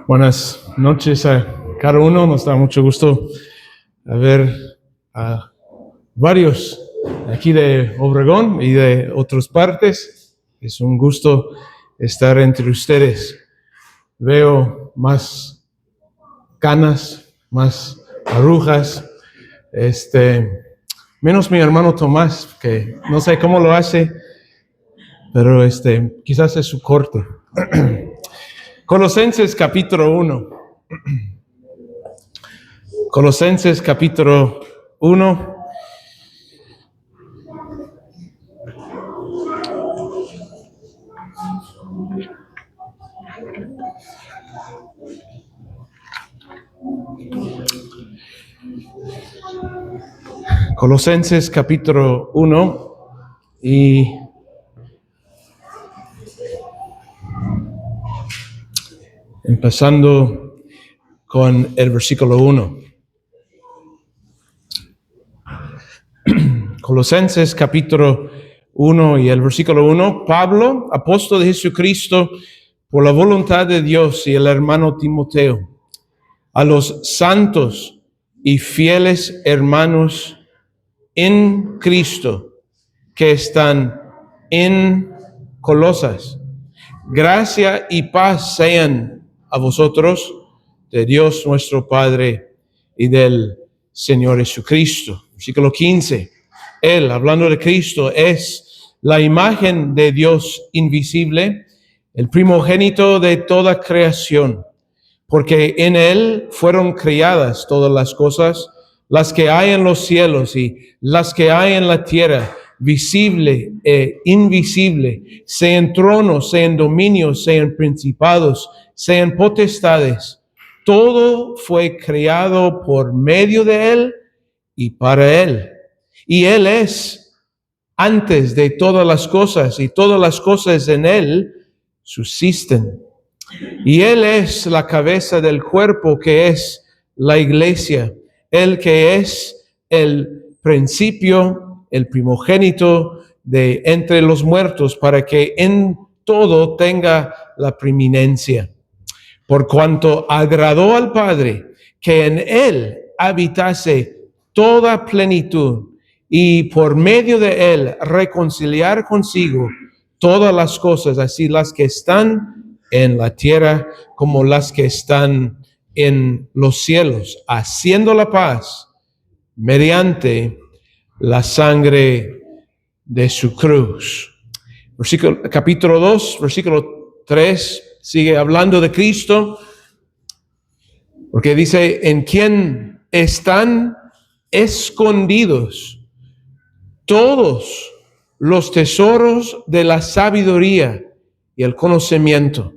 Buenas noches a cada uno. Nos da mucho gusto ver a varios aquí de Obregón y de otras partes. Es un gusto estar entre ustedes. Veo más canas, más arrugas, menos mi hermano Tomás, que no sé cómo lo hace, pero quizás es su corte. Colosenses capítulo 1. Colosenses capítulo 1. Colosenses capítulo 1 y empezando con el versículo 1. Colosenses capítulo 1 y el versículo 1. Pablo, apóstol de Jesucristo, por la voluntad de Dios, y el hermano Timoteo, a los santos y fieles hermanos en Cristo que están en Colosas. Gracia y paz sean a vosotros, de Dios nuestro Padre y del Señor Jesucristo. Versículo 15. Él, hablando de Cristo, es la imagen de Dios invisible, el primogénito de toda creación, porque en Él fueron creadas todas las cosas, las que hay en los cielos y las que hay en la tierra, visible e invisible, sean tronos, sean dominios, sean principados, sean potestades. Todo fue creado por medio de Él y para Él. Y Él es antes de todas las cosas, y todas las cosas en Él subsisten. Y Él es la cabeza del cuerpo, que es la iglesia, Él que es el principio, el primogénito de entre los muertos, para que en todo tenga la preeminencia. Por cuanto agradó al Padre que en Él habitase toda plenitud, y por medio de Él reconciliar consigo todas las cosas, así las que están en la tierra como las que están en los cielos, haciendo la paz mediante la sangre de su cruz. Capítulo 2, versículo 3, sigue hablando de Cristo, porque dice: en quien están escondidos todos los tesoros de la sabiduría y el conocimiento.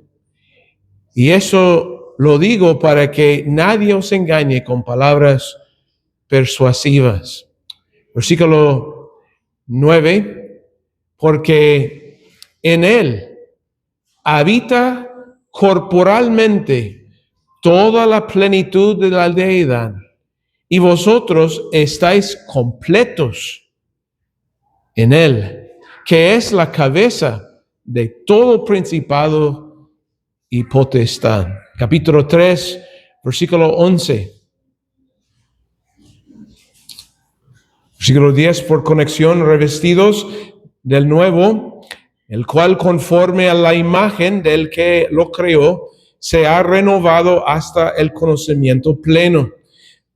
Y eso lo digo para que nadie os engañe con palabras persuasivas. Versículo 9, porque en Él habita corporalmente toda la plenitud de la deidad, y vosotros estáis completos en Él, que es la cabeza de todo principado y potestad. Capítulo 3, versículo 11. Versículo 10, por conexión, revestidos del nuevo, el cual conforme a la imagen del que lo creó, se ha renovado hasta el conocimiento pleno,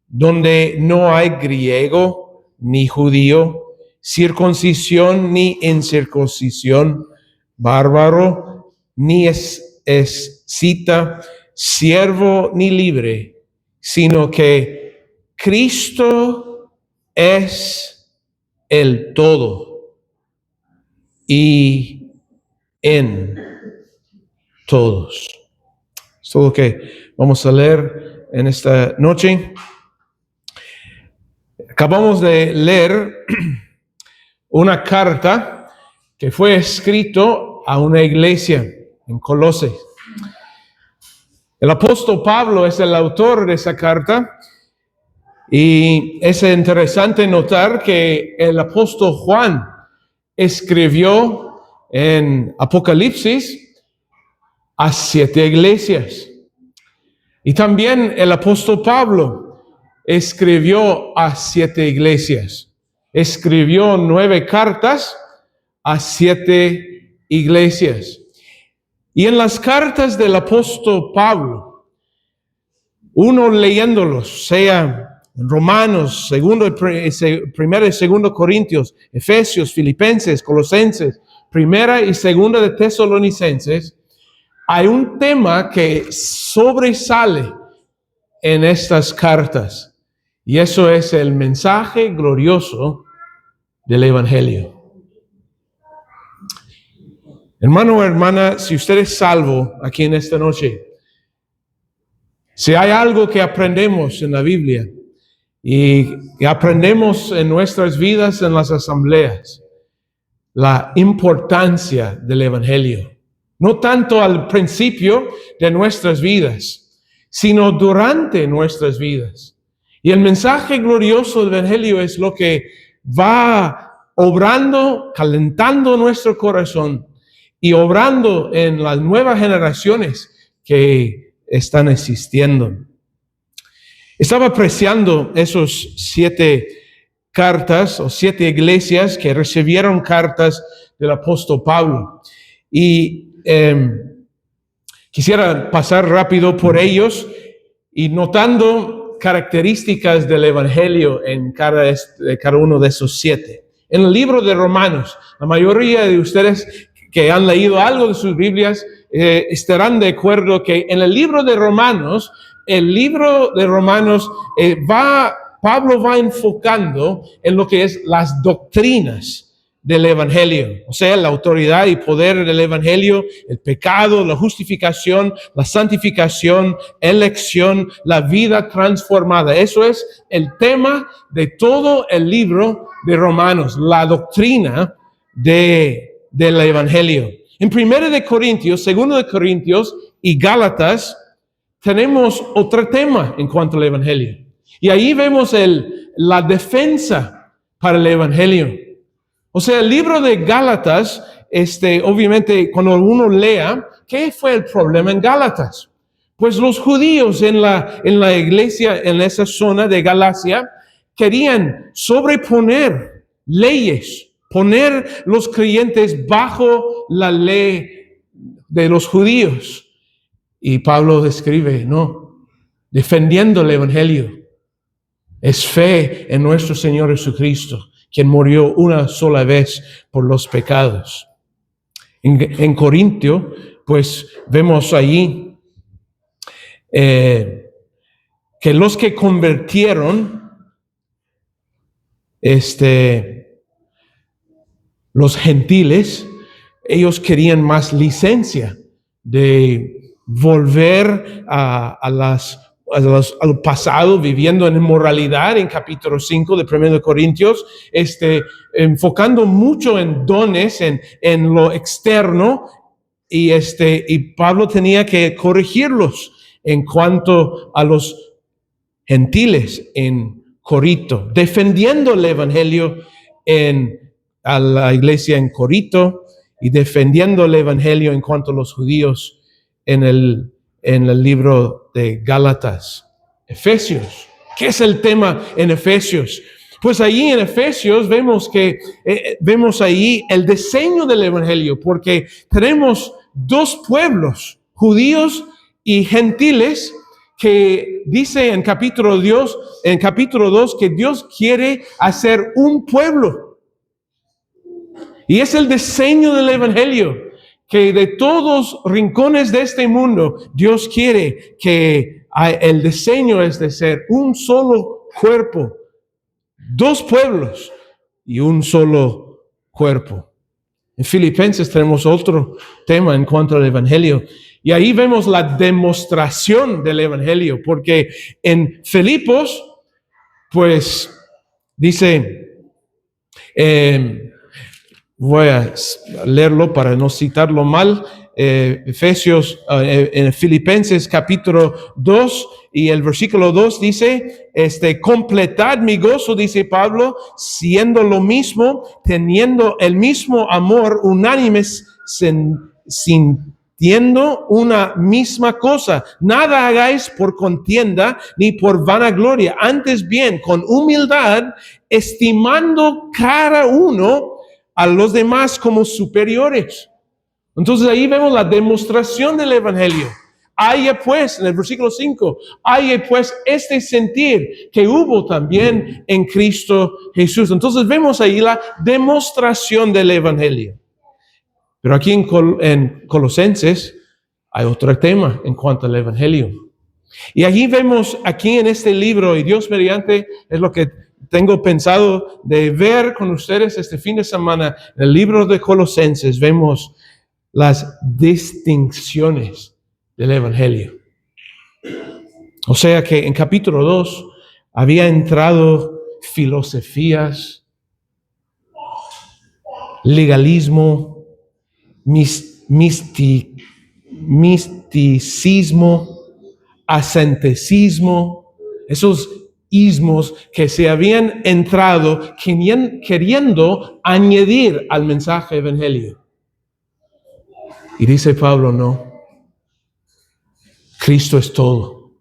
donde no hay griego ni judío, circuncisión ni incircuncisión, bárbaro ni escita, siervo ni libre, sino que Cristo es el todo y en todos. Es todo lo que vamos a leer en esta noche. Acabamos de leer una carta que fue escrito a una iglesia en Colosas. El apóstol Pablo es el autor de esa carta, y es interesante notar que el apóstol Juan escribió en Apocalipsis a 7 iglesias. Y también el apóstol Pablo escribió a 7 iglesias. Escribió 9 cartas a 7 iglesias. Y en las cartas del apóstol Pablo, uno leyéndolos, sea Romanos, Primera y Segunda Corintios, Efesios, Filipenses, Colosenses, Primera y Segunda de Tesalonicenses, hay un tema que sobresale en estas cartas, y eso es el mensaje glorioso del Evangelio. Hermano o hermana, si usted es salvo aquí en esta noche, si hay algo que aprendemos en la Biblia y aprendemos en nuestras vidas en las asambleas, la importancia del Evangelio. No tanto al principio de nuestras vidas, sino durante nuestras vidas. Y el mensaje glorioso del Evangelio es lo que va obrando, calentando nuestro corazón y obrando en las nuevas generaciones que están existiendo. Estaba apreciando esos 7 cartas o 7 iglesias que recibieron cartas del apóstol Pablo. Y quisiera pasar rápido por ellos y notando características del Evangelio en cada uno de esos 7. En el libro de Romanos, la mayoría de ustedes que han leído algo de sus Biblias estarán de acuerdo que en el libro de Romanos, Pablo va enfocando en lo que es las doctrinas del Evangelio, o sea, la autoridad y poder del Evangelio, el pecado, la justificación, la santificación, elección, la vida transformada. Eso es el tema de todo el libro de Romanos, la doctrina del Evangelio. En 1 de Corintios, 2 de Corintios y Gálatas tenemos otro tema en cuanto al Evangelio. Y ahí vemos la defensa para el Evangelio. O sea, el libro de Gálatas, obviamente, cuando uno lea, ¿qué fue el problema en Gálatas? Pues los judíos en la iglesia, en esa zona de Galacia, querían sobreponer leyes, poner los creyentes bajo la ley de los judíos. Y Pablo describe, no, defendiendo el Evangelio. Es fe en nuestro Señor Jesucristo, quien murió una sola vez por los pecados. En Corintio, pues vemos allí que los que convirtieron, los gentiles, ellos querían más licencia de volver al pasado, viviendo en inmoralidad, en capítulo 5 de 1 Corintios, enfocando mucho en dones, en lo externo, y Pablo tenía que corregirlos en cuanto a los gentiles en Corinto, defendiendo el Evangelio a la iglesia en Corinto y defendiendo el Evangelio en cuanto a los judíos en el libro de Gálatas. Efesios. ¿Qué es el tema en Efesios? Pues ahí en Efesios vemos ahí el diseño del Evangelio, porque tenemos 2 pueblos, judíos y gentiles, que dice en capítulo 2 que Dios quiere hacer un pueblo. Y es el diseño del Evangelio, que de todos rincones de este mundo, Dios quiere que el diseño es de ser un solo cuerpo, 2 pueblos y un solo cuerpo. En Filipenses tenemos otro tema en cuanto al Evangelio. Y ahí vemos la demostración del Evangelio, porque en Filipos, pues, dice, voy a leerlo para no citarlo mal, en Filipenses capítulo 2 y el versículo 2 dice, completad mi gozo, dice Pablo, siendo lo mismo, teniendo el mismo amor, unánimes, sin vistiendo una misma cosa. Nada hagáis por contienda ni por vanagloria, antes bien con humildad, estimando cada uno a los demás como superiores. Entonces ahí vemos la demostración del Evangelio. Haya pues, en el versículo 5, haya pues este sentir que hubo también en Cristo Jesús. Entonces vemos ahí la demostración del Evangelio. Pero aquí en Colosenses hay otro tema en cuanto al Evangelio. Y allí vemos, aquí en este libro, y Dios mediante, es lo que tengo pensado de ver con ustedes este fin de semana, en el libro de Colosenses, vemos las distinciones del Evangelio. O sea que en capítulo 2 había entrado filosofías, legalismo, misticismo, asceticismo, esos ismos que se habían entrado queriendo añadir al mensaje evangelio. Y dice Pablo, no, Cristo es todo.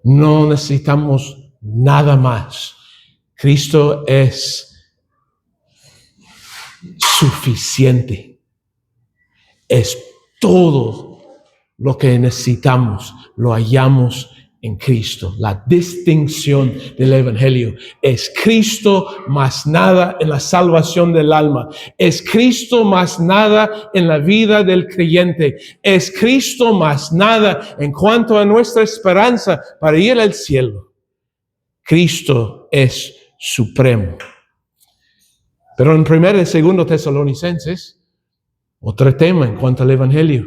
No necesitamos nada más. Cristo es suficiente. Es todo lo que necesitamos. Lo hallamos en Cristo. La distinción del Evangelio es Cristo más nada en la salvación del alma. Es Cristo más nada en la vida del creyente. Es Cristo más nada en cuanto a nuestra esperanza para ir al cielo. Cristo es supremo. Pero en 1 y 2 Tesalonicenses, otro tema en cuanto al Evangelio.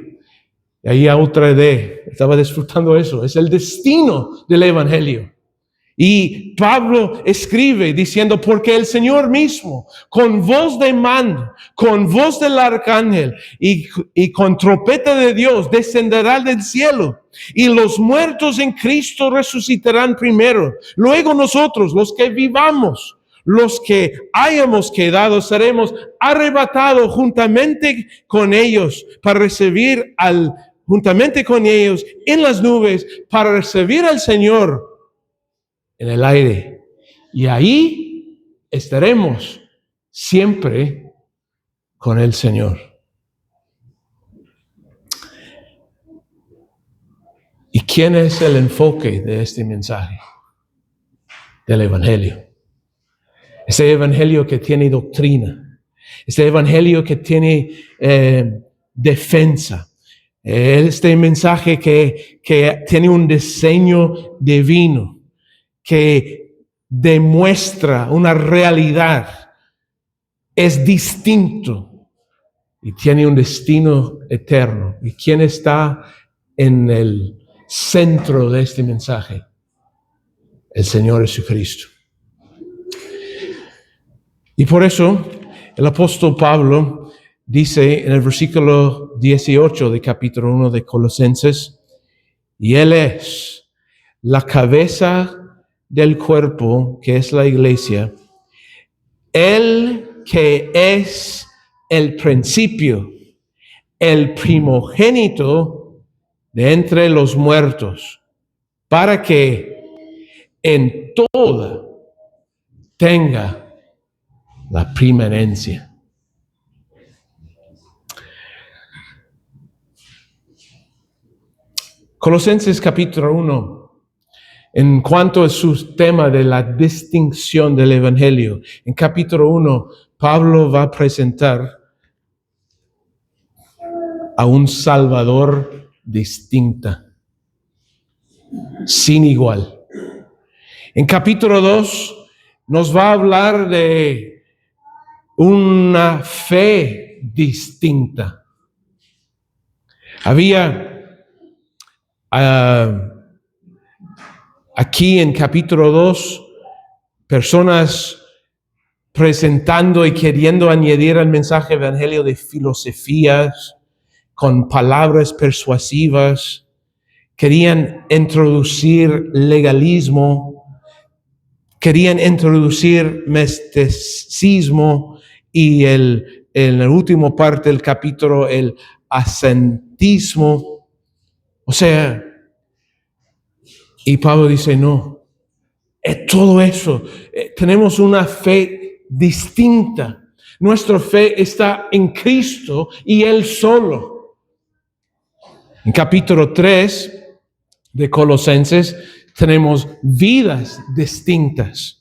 Y ahí hay otra idea, estaba disfrutando eso, es el destino del Evangelio. Y Pablo escribe diciendo, porque el Señor mismo, con voz de mando, con voz del arcángel y con trompeta de Dios, descenderá del cielo. Y los muertos en Cristo resucitarán primero. Luego nosotros, los que vivamos, los que hayamos quedado, seremos arrebatados juntamente con ellos para recibir juntamente con ellos en las nubes para recibir al Señor en el aire. Y ahí estaremos siempre con el Señor. ¿Y quién es el enfoque de este mensaje? Del Evangelio. Ese Evangelio que tiene doctrina. Ese Evangelio que tiene defensa. Este mensaje que tiene un diseño divino, que demuestra una realidad, es distinto y tiene un destino eterno. ¿Y quién está en el centro de este mensaje? El Señor Jesucristo. Y por eso el apóstol Pablo dice en el versículo 18 de capítulo 1 de Colosenses, y Él es la cabeza del cuerpo, que es la iglesia, Él que es el principio, el primogénito de entre los muertos, para que en toda tenga la preeminencia. Colosenses capítulo 1, en cuanto a su tema de la distinción del Evangelio, en capítulo 1, Pablo va a presentar a un Salvador distinta, sin igual. En capítulo 2 nos va a hablar de una fe distinta. Había aquí en capítulo 2 personas presentando y queriendo añadir al mensaje evangelio de filosofías con palabras persuasivas. Querían introducir legalismo, querían introducir misticismo y en la última parte del capítulo el bautismo. O sea, y Pablo dice, no, es todo eso. Tenemos una fe distinta. Nuestra fe está en Cristo y Él solo. En capítulo 3 de Colosenses tenemos vidas distintas.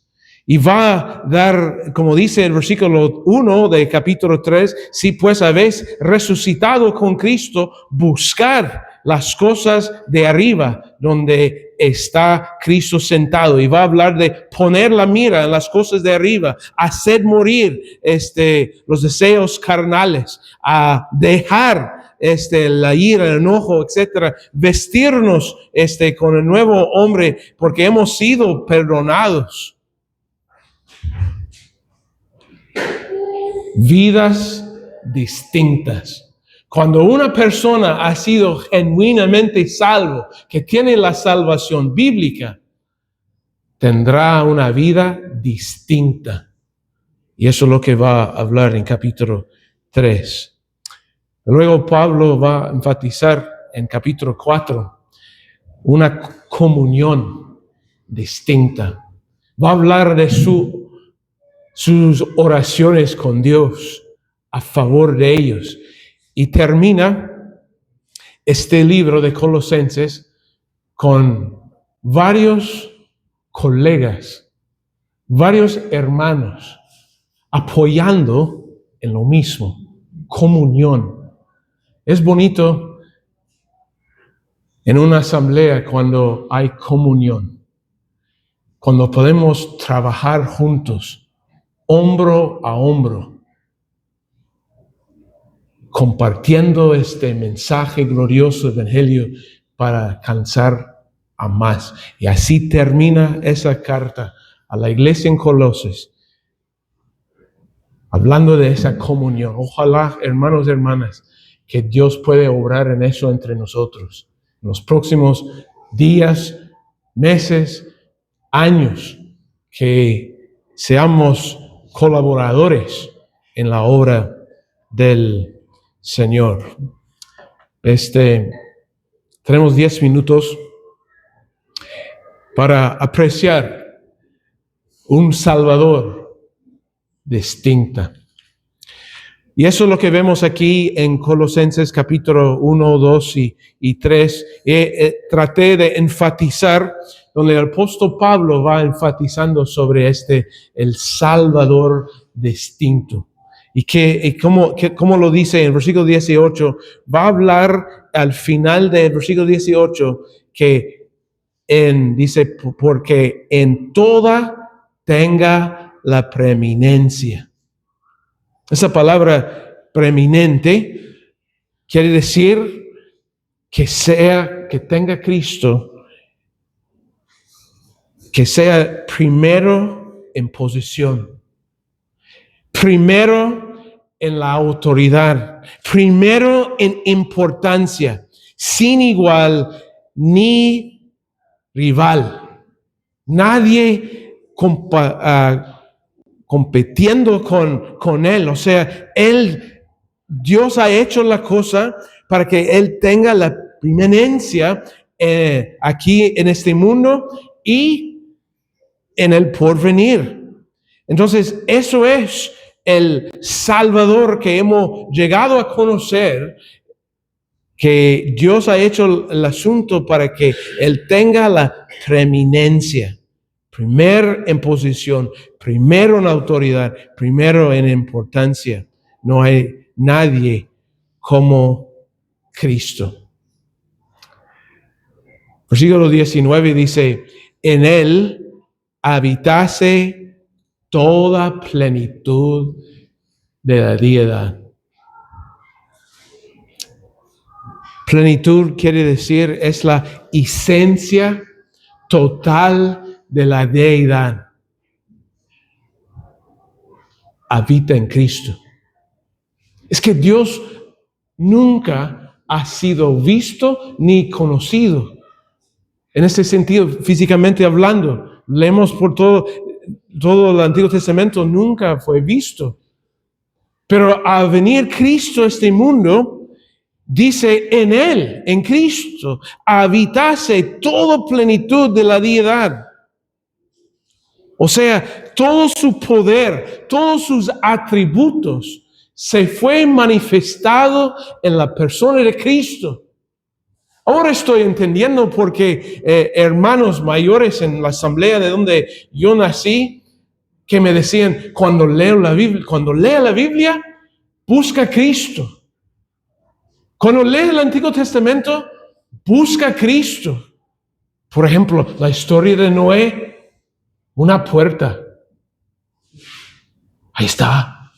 Y va a dar, como dice el versículo 1 de capítulo 3, si pues habéis resucitado con Cristo, buscar las cosas de arriba, donde está Cristo sentado. Y va a hablar de poner la mira en las cosas de arriba, hacer morir los deseos carnales, a dejar la ira, el enojo, etcétera, vestirnos con el nuevo hombre, porque hemos sido perdonados. Vidas distintas. Cuando una persona ha sido genuinamente salvo, que tiene la salvación bíblica, tendrá una vida distinta. Y eso es lo que va a hablar en capítulo 3. Luego Pablo va a enfatizar en capítulo 4 una comunión distinta. Va a hablar de sus oraciones con Dios a favor de ellos. Y termina este libro de Colosenses con varios colegas, varios hermanos, apoyando en lo mismo, comunión. Es bonito en una asamblea cuando hay comunión, cuando podemos trabajar juntos, hombro a hombro, compartiendo este mensaje glorioso del Evangelio para alcanzar a más. Y así termina esa carta a la iglesia en Colosas, hablando de esa comunión. Ojalá, hermanos y hermanas, que Dios puede obrar en eso entre nosotros. En los próximos días, meses, años, que seamos colaboradores en la obra del Señor. Tenemos 10 minutos para apreciar un Salvador distinta. Y eso es lo que vemos aquí en Colosenses capítulo 1, 2 y 3. Traté de enfatizar donde el apóstol Pablo va enfatizando sobre el Salvador distinto. Y como lo dice en el versículo 18, va a hablar al final del versículo 18 que dice, porque en toda tenga la preeminencia. Esa palabra preeminente quiere decir que tenga Cristo, que sea primero en posición, primero en la autoridad, primero en importancia, sin igual ni rival. Nadie compitiendo con Él. O sea, Dios ha hecho la cosa para que Él tenga la preeminencia aquí en este mundo y en el porvenir. Entonces, eso es el Salvador que hemos llegado a conocer, que Dios ha hecho el asunto para que Él tenga la preeminencia. Primero en posición, primero en autoridad, primero en importancia. No hay nadie como Cristo. Versículo 19 dice, en Él habitase toda plenitud de la deidad. Plenitud quiere decir, es la esencia total de la deidad. Habita en Cristo. Es que Dios nunca ha sido visto ni conocido. En ese sentido, físicamente hablando, leemos por todo el Antiguo Testamento, nunca fue visto. Pero al venir Cristo a este mundo, dice en Él, en Cristo, habitase toda plenitud de la deidad. O sea, todo su poder, todos sus atributos se fue manifestado en la persona de Cristo. Ahora estoy entendiendo porque hermanos mayores en la asamblea de donde yo nací, que me decían, cuando lea la Biblia, busca a Cristo. Cuando lees el Antiguo Testamento, busca a Cristo. Por ejemplo, la historia de Noé, una puerta. Ahí está.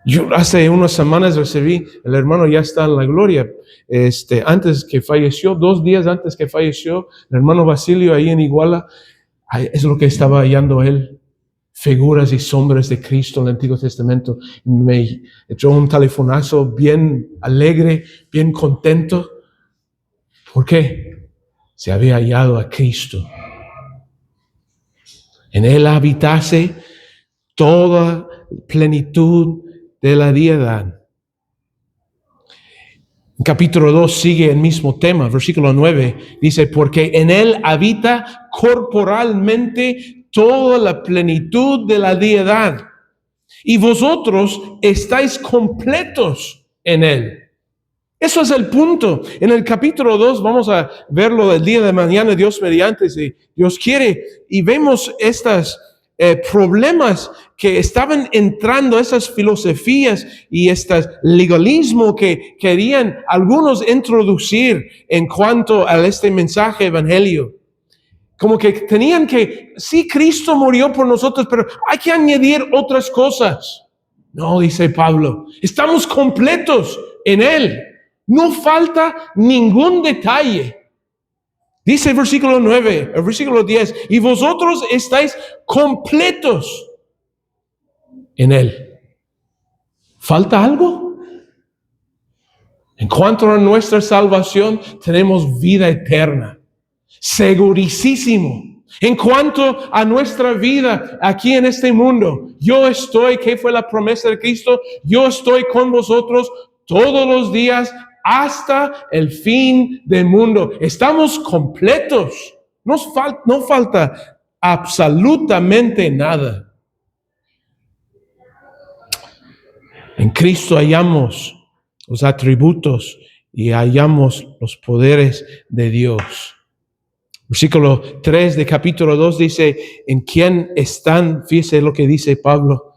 Yo hace unas semanas recibí, el hermano ya está en la gloria, antes que falleció, 2 días antes que falleció, el hermano Basilio ahí en Iguala, es lo que estaba hallando él, figuras y sombras de Cristo en el Antiguo Testamento. Me echó un telefonazo bien alegre, bien contento. ¿Por qué? Se había hallado a Cristo. En Él habitase toda plenitud de la deidad. En capítulo 2 sigue el mismo tema, versículo 9, dice, porque en Él habita corporalmente toda la plenitud de la deidad, y vosotros estáis completos en Él. Eso es el punto. En el capítulo 2 vamos a verlo el día de mañana, Dios mediante, si Dios quiere, y vemos estas problemas que estaban entrando, esas filosofías y este legalismo que querían algunos introducir en cuanto a este mensaje evangelio. Como que tenían que, sí, Cristo murió por nosotros, pero hay que añadir otras cosas. No, dice Pablo, estamos completos en Él. No falta ningún detalle. Dice el versículo 9, el versículo 10, y vosotros estáis completos en Él. ¿Falta algo? En cuanto a nuestra salvación, tenemos vida eterna. Segurísimo. En cuanto a nuestra vida aquí en este mundo, yo estoy, ¿qué fue la promesa de Cristo? Yo estoy con vosotros todos los días hasta el fin del mundo. Estamos completos. No falta absolutamente nada. En Cristo hallamos los atributos y hallamos los poderes de Dios. Versículo 3 de capítulo 2 dice, en quién están, fíjese lo que dice Pablo,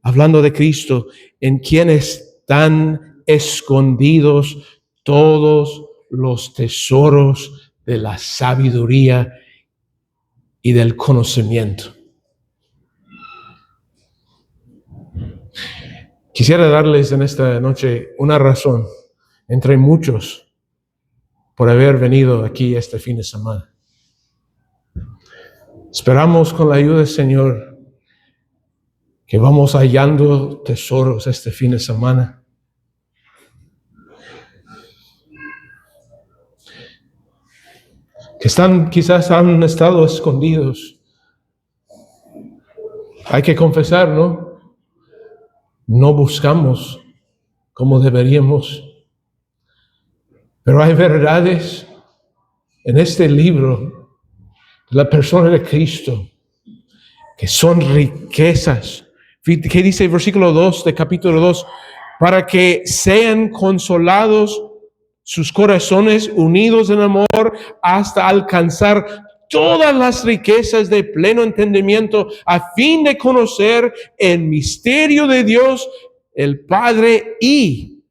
hablando de Cristo, en quién están escondidos todos los tesoros de la sabiduría y del conocimiento. Quisiera darles en esta noche una razón, entre muchos, por haber venido aquí este fin de semana. Esperamos con la ayuda del Señor que vamos hallando tesoros este fin de semana. Que quizás han estado escondidos. Hay que confesar, ¿no? No buscamos como deberíamos. Pero hay verdades en este libro de la persona de Cristo que son riquezas. ¿Qué dice el versículo 2 de capítulo 2? Para que sean consolados sus corazones unidos en amor hasta alcanzar todas las riquezas de pleno entendimiento a fin de conocer el misterio de Dios, el Padre y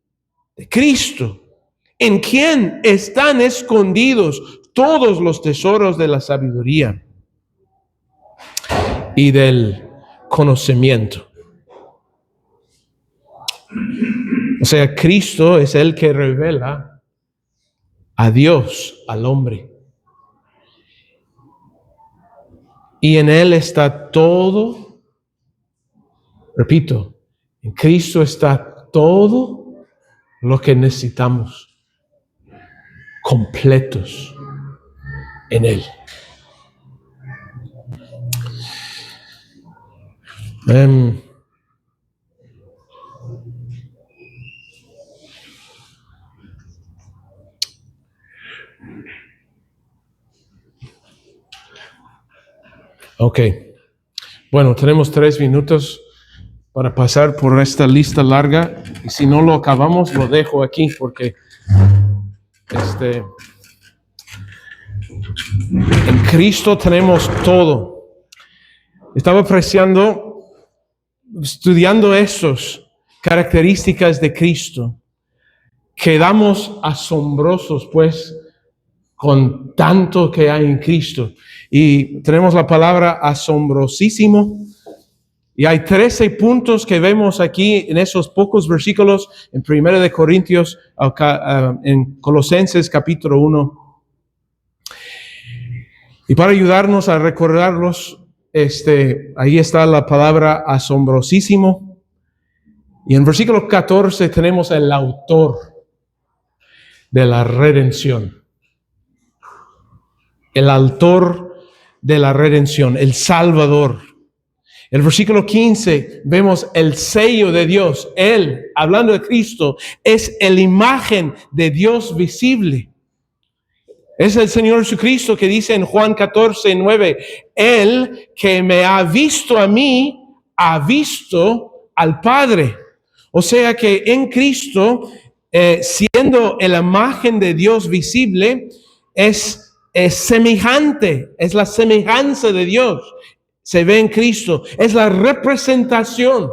de Cristo, en quien están escondidos todos los tesoros de la sabiduría y del conocimiento. O sea, Cristo es el que revela a Dios, al hombre. Y en Él está todo, repito, en Cristo está todo lo que necesitamos, completos en Él. Ok. Bueno, tenemos 3 minutos para pasar por esta lista larga. Y si no lo acabamos, lo dejo aquí porque en Cristo tenemos todo. Estaba apreciando, estudiando estas características de Cristo. Quedamos asombrosos, pues, con tanto que hay en Cristo. Y tenemos la palabra asombrosísimo. Y hay 13 puntos que vemos aquí en esos pocos versículos en 1 de Corintios, en Colosenses capítulo 1. Y para ayudarnos a recordarlos, ahí está la palabra asombrosísimo. Y en versículo 14 tenemos el autor de la redención. El autor de la redención, el Salvador. El versículo 15 vemos el sello de Dios. Él, hablando de Cristo, es la imagen de Dios visible. Es el Señor Jesucristo que dice en Juan 14:9, Él que me ha visto a mí, ha visto al Padre. O sea que en Cristo, siendo la imagen de Dios visible, es semejante, es la semejanza de Dios. Se ve en Cristo, es la representación.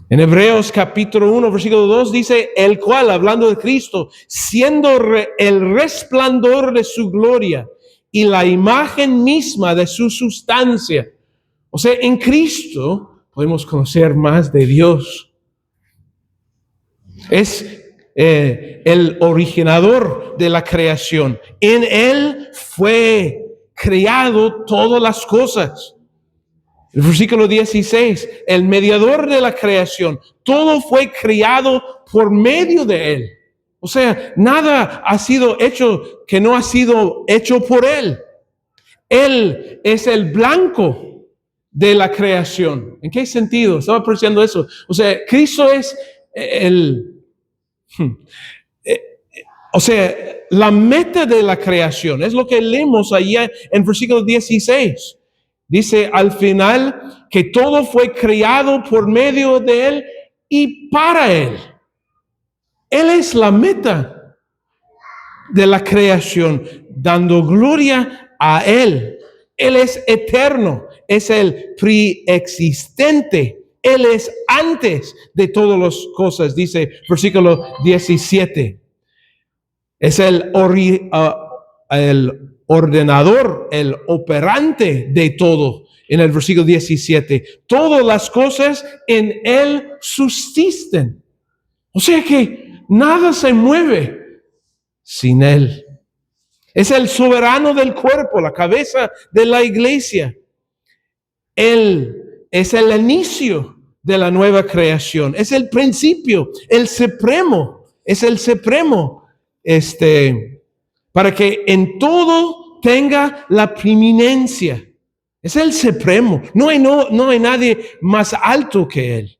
En Hebreos capítulo 1, versículo 2 dice, el cual, hablando de Cristo, siendo el resplandor de su gloria y la imagen misma de su sustancia. O sea, en Cristo podemos conocer más de Dios. Es el originador de la creación. En Él fue creado todas las cosas. El versículo 16, el mediador de la creación, todo fue creado por medio de Él. O sea, nada ha sido hecho que no ha sido hecho por Él. Él es el blanco de la creación. ¿En qué sentido? Estaba apreciando eso. O sea, Cristo es la meta de la creación. Es lo que leemos allá en versículo 16. Dice al final que todo fue creado por medio de Él y para Él. Él es la meta de la creación, dando gloria a Él. Él es eterno, es el preexistente. Él es antes de todas las cosas, dice versículo 17. Es el ordenador, el operante de todo. En el versículo 17, todas las cosas en Él subsisten. O sea que nada se mueve sin Él. Es el soberano del cuerpo, la cabeza de la iglesia. Él es el inicio de la nueva creación. Es el principio, el supremo. Es el supremo, para que en todo tenga la preeminencia. Es el supremo. No hay nadie más alto que Él.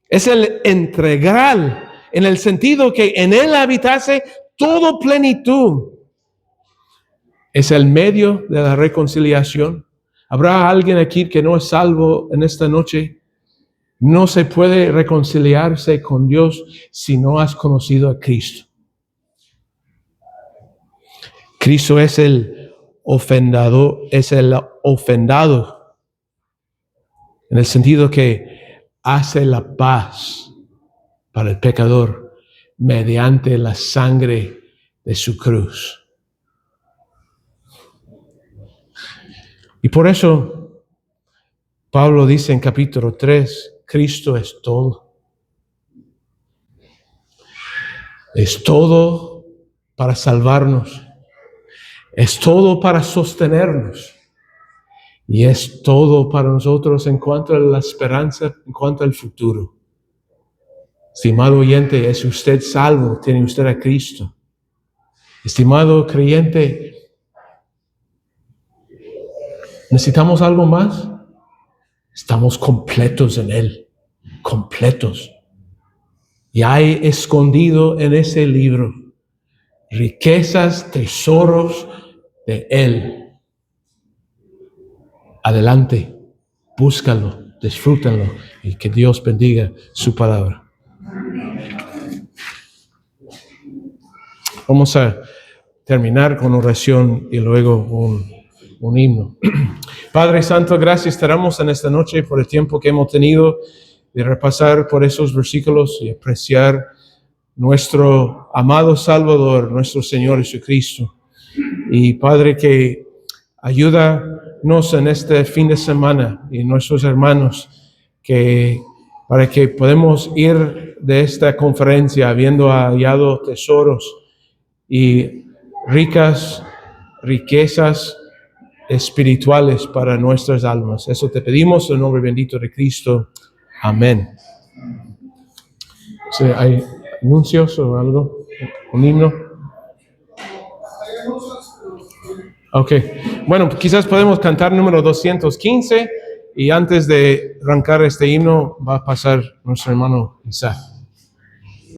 Es el integral, en el sentido que en Él habitase toda plenitud. Es el medio de la reconciliación. ¿Habrá alguien aquí que no es salvo en esta noche? No se puede reconciliarse con Dios si no has conocido a Cristo. Cristo es el ofendado, en el sentido que hace la paz para el pecador mediante la sangre de su cruz. Y por eso Pablo dice en capítulo 3, Cristo es todo. Es todo para salvarnos. Es todo para sostenernos. Y es todo para nosotros en cuanto a la esperanza, en cuanto al futuro. Estimado oyente, ¿es usted salvo? ¿Tiene usted a Cristo? Estimado creyente, ¿necesitamos algo más? Estamos completos en Él. Completos. Y hay escondido en ese libro riquezas, tesoros de Él. Adelante, búscalo, disfrútenlo y que Dios bendiga su palabra. Vamos a terminar con oración y luego un himno. Padre Santo, gracias te damos en esta noche por el tiempo que hemos tenido de repasar por esos versículos y apreciar nuestro amado Salvador, nuestro Señor Jesucristo. Y Padre, que ayúdanos en este fin de semana y nuestros hermanos para que podamos ir de esta conferencia habiendo hallado tesoros y riquezas espirituales para nuestras almas. Eso te pedimos en el nombre bendito de Cristo. Amén. Sí, ¿hay anuncios o algo? ¿Un himno? Ok. Bueno, quizás podemos cantar número 215 y antes de arrancar este himno va a pasar nuestro hermano Isaac.